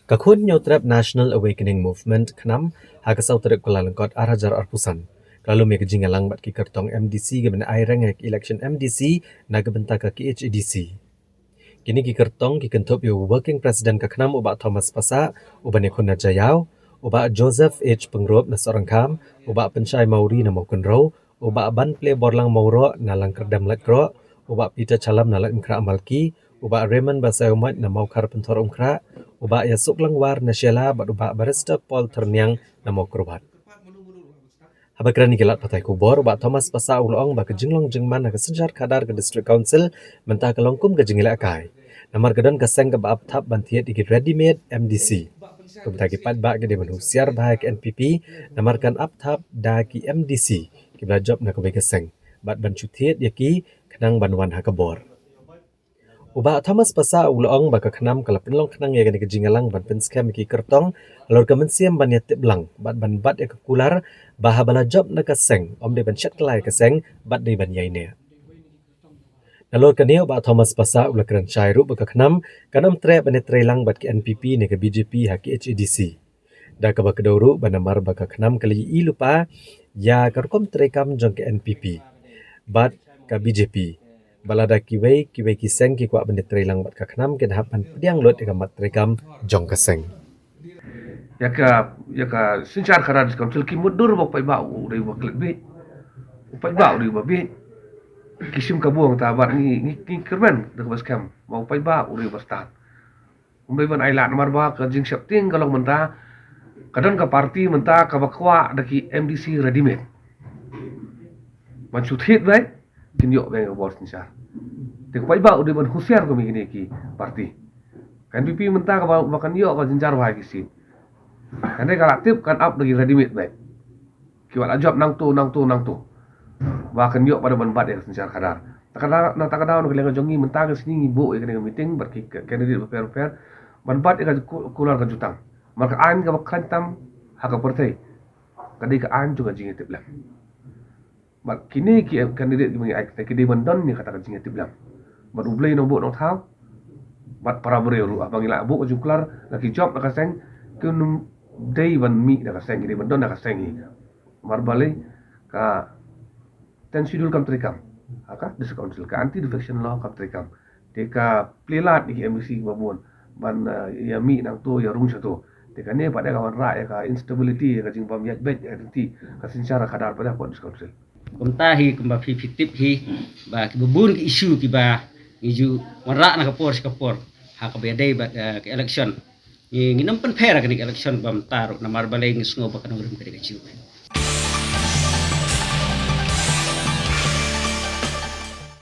Kakun nyotrap National Awakening Movement kenam hakasau terek kulalengkot arajar arpusan. Kalau me kejingalang bat ki kertong MDC gaben airang ek election MDC naga bentak ke HADC. Kini ki kertong ki kentop yo working president ka kenam uba Thomas Pasa, uba nekun Najayau, uba Joseph H Pengrop na seorang kam, uba Pensyai Mauri na maukun row, uba ban play borlang mauro na lang kerdam lakro, uba Peter Chalam na lang kra amalki, uba Raymond Basayumat na maukar pentor umkra, uba Yasuk Langwar na Sheila bat uba Barrister Paul Terniang na maukrobat. Habakran gilat patai kubor uba Thomas Pasa ulong ba kejinglong jengman na kesenjar kadar ke district council mentah kelongkum kejingila akai. Namar kedon keseng ke baap tap bantiet dikit ready made MDC. Kebutagi padba ke demen usiar bahak NPP namarkan up tap da ki MDC kibla job na kebe keseng. Bat ban cutiet yaki kenang banwan hakabor. Uba Thomas Pasa ulong ba kenam kala penlong kenang ya gani kejingalang ban penskam ki kertong alor kemensiam ban yatip lang bat ban bat ya kekular bah bala job na keseng om de ban chat kelai keseng bat de ban yaine. Nalor kaneo ba Thomas Pasa ula keran chairu ba kenam kanam tre ban tre lang bat ki NPP ne ke BJP ha ki HADC. Da ka ba kedoru ban namar ba kenam kali I lupa ya karkom tre kam jong ke NPP. Bat ka BJP. Balada kiwei kiseng ki kwa bende trelang bat kaknam ke dahapan pediang lot ika mat trekam jong keseng. Yaka sincar karan council ki mudur bok pai bau dei bok lebih. Pai bau dei babi. Kisim kabuang ta bar ni kermen dak bas kam mau pai bau dei bas ta. Umbai ban ailat mar ba ka jing septing kalau menta kadang ka parti menta ka bakwa daki MDC ready made. Man shoot hit bai kinyo bang bos nisar. Tek pai ba udah ban husiar ko migini ki parti. Kan pipi mentah ka bakan yo ka jinjar wa ki si. Kan dai kala tip kan up lagi ready made bai. Ki wala job nang tu. Bakan yo pada ban bat ya jinjar kadar. Takada no kelenga jongi mentah ka sini ngibo ya kan meeting berki candidate prepare ban bat ya kular ka jutang. Maka an ka bakhantam haka partai. Kadai ka an juga jingi tip lah. But kini ki candidate ki mengi ai ki bandon ni kata jingi tiblam. But ublay no bo no thau. But para beru abang ila bo juklar laki job na kaseng kunum day ban mi na kaseng ki bandon na kaseng ni. Marbale ka ten schedule kam trikam. Aka dis council ka anti defection law kam trikam. Teka plelat ni MBC babon ban ya mi nang tu ya rung satu. Teka ne pada kawan ra ya ka instability ya ka jing pam ya bet ya ti ka sincara kadar pada dis council. Kumtahi kumba fiktif hi ba kibubun ki isu ki ba iju warak na kapor ha ka bedai ba ke election nginam pen pera ka election bam taru na marbalay ngisngo ba kanong rim ka